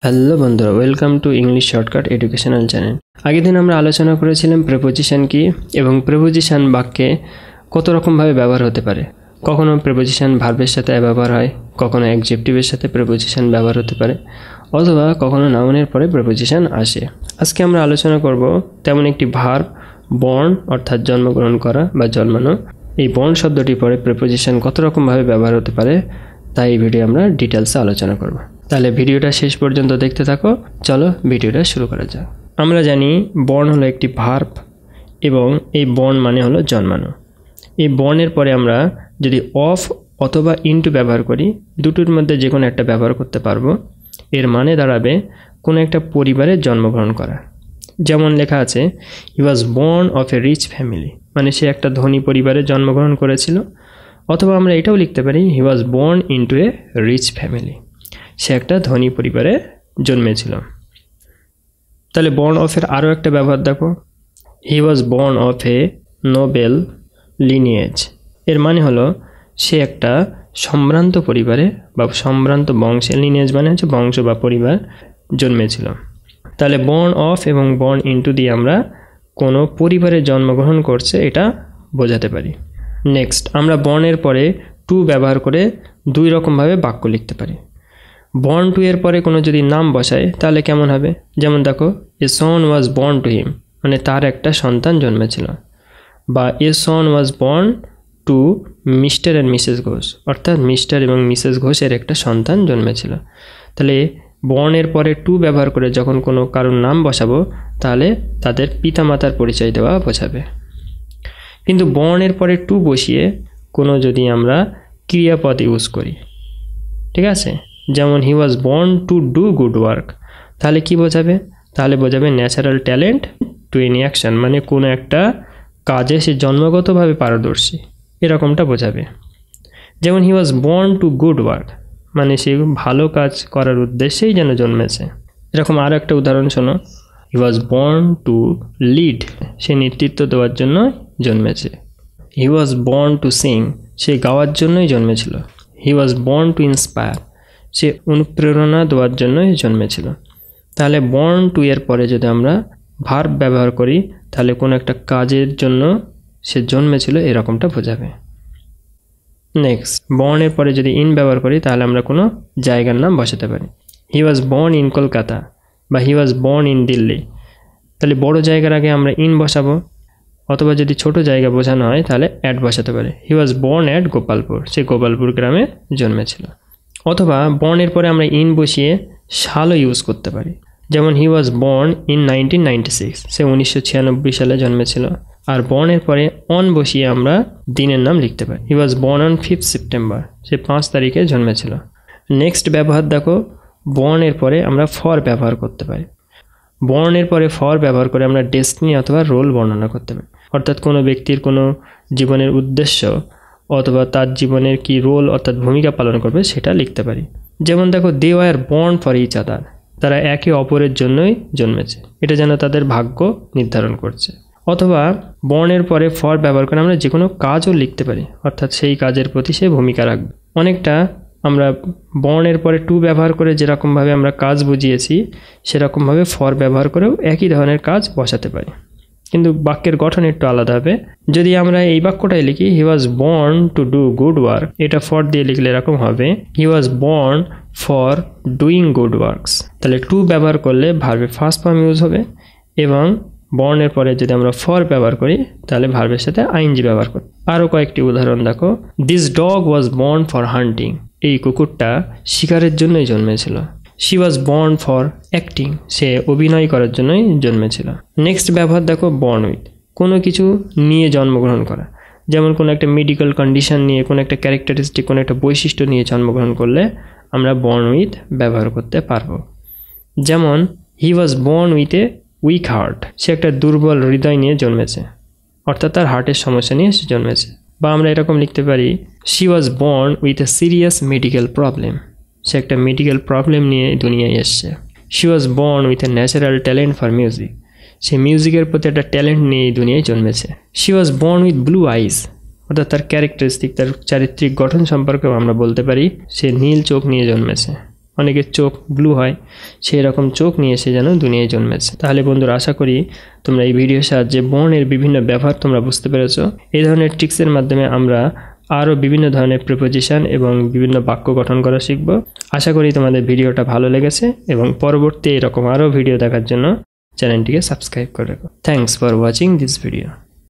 Hello বন্ধুরা, welcome to English shortcut educational channel. আগের দিন আমরা আলোচনা করেছিলাম প্রিপোজিশন কি এবং প্রিপোজিশন বাক্যে কত রকমভাবে ব্যবহার হতে পারে। কখনো প্রিপোজিশন ভার্বের সাথে ব্যবহার হয়, কখনো অ্যাডজেক্টিভের সাথে প্রিপোজিশন ব্যবহার হতে পারে, অথবা কখনো নাউনের পরে প্রিপোজিশন আসে। আজকে আমরা আলোচনা করব তেমন একটি ভার্ব, বর্ন অর্থাৎ জন্মগ্রহণ করা বা জন্মানো। এই বর্ন শব্দটি পরে প্রিপোজিশন কত রকমভাবে ব্যবহার হতে পারে তাই এই ভিডিও আমরা ডিটেলসে আলোচনা করব। তাহলে ভিডিওটা শেষ পর্যন্ত দেখতে থাকো। চলো ভিডিওটা শুরু করা যাক। আমরা জানি বর্ন হলো একটি ভার্ব এবং এই বর্ন মানে হলো জন্মানো। এই বর্নের পরে আমরা যদি অফ অথবা ইনটু ব্যবহার করি, দুটোর মধ্যে যে কোনো একটা ব্যবহার করতে পারবো। এর মানে দাঁড়াবে কোনো একটা পরিবারে জন্মগ্রহণ করা। যেমন লেখা আছে he was born of a rich family, মানে সে একটা ধনী পরিবারে জন্মগ্রহণ করেছিল। অথবা আমরা এটাও লিখতে পারি he was born into a rich family, সে একটা ধনী পরিবারে জন্মেছিল। তাহলে বর্ন অফের আরও একটা ব্যবহার দেখো, he was born of a noble lineage. এর মানে হলো সে একটা সম্ভ্রান্ত পরিবারে বা সম্ভ্রান্ত বংশে, লিনিয়েজ মানে হচ্ছে বংশ বা পরিবার, জন্মেছিল। তাহলে বর্ন অফ এবং বর্ন ইনটু দিয়ে আমরা কোনো পরিবারে জন্মগ্রহণ করছে এটা বোঝাতে পারি। নেক্সট, আমরা বর্নের পরে টু ব্যবহার করে দুই রকমভাবে বাক্য লিখতে পারি। বর্ন টু এর পরে কোনো যদি নাম বসায় তাহলে কেমন হবে, যেমন দেখো এ son was born to him, মানে তার একটা সন্তান জন্মেছিল। বা a son was born to mister and missus Ghosh, অর্থাৎ মিস্টার এবং মিসেস ঘোষের একটা সন্তান জন্মেছিল। তাহলে বর্নের পরে টু ব্যবহার করে যখন কোনো কারোর নাম বসাবো তাহলে তাদের পিতামাতার পরিচয় দেওয়া বোঝাবে। কিন্তু বর্নের পরে টু বসিয়ে কোনো যদি আমরা ক্রিয়াপদ ইউজ করি, ঠিক আছে, যেমন he was born to do good work, তাহলে কি বোঝাবে? তাহলে বোঝাবে natural talent to any action, মানে কোনো একটা কাজে সে জন্মগতভাবে পারদর্শী, এরকমটা বোঝাবে। যেমন he was born to good work, মানে সে ভালো কাজ করার উদ্দেশ্যেই যেন জন্মেছে। এরকম আরও একটা উদাহরণ শোনো, হি ওয়াজ বর্ন টু লিড, সে নেতৃত্ব দেওয়ার জন্য জন্মেছে। হি ওয়াজ বর্ন টু সিং, সে গাওয়ার জন্যই জন্মেছিল। হি ওয়াজ বর্ন টু ইন্সপায়ার, সে অনুপ্রেরণা দেওয়ার জন্যই জন্মেছিল। তাহলে বর্ন টু এর পরে যদি আমরা ভার্ব ব্যবহার করি তাহলে কোনো একটা কাজের জন্য সে জন্মেছিল এরকমটা বোঝাবে। নেক্সট, বর্নের পরে যদি ইন ব্যবহার করি তাহলে আমরা কোনো জায়গার নাম বসাতে পারি। He was born in Kolkata বা হি ওয়াজ বর্ন ইন দিল্লি, তাহলে বড় জায়গার আগে আমরা ইন বসাবো। অথবা যদি ছোট জায়গা বোঝানো হয় তাহলে অ্যাট বসাতে পারে, হি ওয়াজ বর্ন অ্যাট গোপালপুর, সে গোপালপুর গ্রামে জন্মেছিল। অথবা বর্নের পরে আমরা ইন বসিয়ে সালও ইউজ করতে পারি, যেমন হি ওয়াজ বর্ন ইন 1996, সে 1996 সালে জন্মেছিল। আর বর্নের পরে অন বসিয়ে আমরা দিনের নাম লিখতে পারি, he was born on 5 September, সে 5 তারিখে জন্মেছিল। নেক্সট ব্যবহার দেখো, বর্নের পরে আমরা ফর ব্যবহার করতে পারি। বর্নের পরে ফর ব্যবহার করে আমরা ডেস্টিনি অথবা রোল বর্ণনা করতে পারি, অর্থাৎ কোনো ব্যক্তির কোনো জীবনের উদ্দেশ্য অথবা তার জীবনের কি রোল অর্থাৎ ভূমিকা পালন করবে সেটা লিখতে পারি। যেমন দেখো they were born for each other, তারা একে অপরের জন্যই জন্মেছে, এটা যেন তাদের ভাগ্য নির্ধারণ করছে। অথবা বর্নের পরে ফর ব্যবহার করে আমরা যে কোনো কাজও লিখতে পারি, অর্থাৎ সেই কাজের প্রতি সে ভূমিকা রাখবে। অনেকটা আমরা বর্নের পরে টু ব্যবহার করে যেরকমভাবে আমরা কাজ বুঝিয়েছি সেরকমভাবে ফর ব্যবহার করেও একই ধরনের কাজ বসাতে পারি, কিন্তু বাক্যের গঠন একটু আলাদা হবে। যদি আমরা এই বাক্যটাই লিখি he was born to do good work, এটা ফর দিয়ে লিখলে এরকম হবে he was born for doing good works. তাহলে টু ব্যবহার করলে ভার্বের ফার্স্ট ফর্ম ইউজ হবে, এবং বর্নের পরে যদি আমরা ফর ব্যবহার করি তাহলে ভার্বের সাথে আইএনজি ব্যবহার করি। আরও কয়েকটি উদাহরণ দেখো, this dog was born for hunting, এই কুকুরটা শিকারের জন্যই জন্মেছিল। She was born for acting, সে অভিনয় করার জন্যই জন্মেছিল। নেক্সট ব্যবহার দেখো বর্ন উইথ, কোনো কিছু নিয়ে জন্মগ্রহণ করা, যেমন কোনো একটা মেডিকেল কন্ডিশন নিয়ে, কোনো একটা ক্যারেক্টারিস্টিক, কোনো একটা বৈশিষ্ট্য নিয়ে জন্মগ্রহণ করলে আমরা বর্ন উইথ ব্যবহার করতে পারবো। যেমন he was born with a weak heart, সে একটা দুর্বল হৃদয় নিয়ে জন্মেছে, অর্থাৎ তার হার্টের সমস্যা নিয়ে সে জন্মেছে। বা আমরা এরকম লিখতে পারি she was born with a serious medical problem, সে একটা মেডিকেল প্রবলেম নিয়ে দুনিয়ায় এসছে। She was born with a natural talent for music, সে মিউজিকের প্রতি একটা ট্যালেন্ট নিয়ে দুনিয়ায় জন্মেছে। She was born with blue eyes, অর্থাৎ তার ক্যারেক্টারিস্টিক, তার চারিত্রিক গঠন সম্পর্কেও আমরা বলতে পারি সে নীল চোখ নিয়ে জন্মেছে। অনেকের চোখ ব্লু হয়, সেই রকম চোখ নিয়ে সে যেন দুনিয়ায় জন্মেছে। তাহলে বন্ধুরা, আশা করি তোমরা এই ভিডিওর সাহায্যে বর্ণের বিভিন্ন ব্যবহার তোমরা বুঝতে পেরেছো। এই ধরনের ট্রিক্সের মাধ্যমে আমরা আরও বিভিন্ন ধরনের প্রিপোজিশন এবং বিভিন্ন বাক্য গঠন করা শিখব। আশা করি তোমাদের ভিডিওটা ভালো লেগেছে এবং পরবর্তী এরকম আরও ভিডিও দেখার জন্য চ্যানেলটিকে সাবস্ক্রাইব করে রাখো। Thanks for watching this video.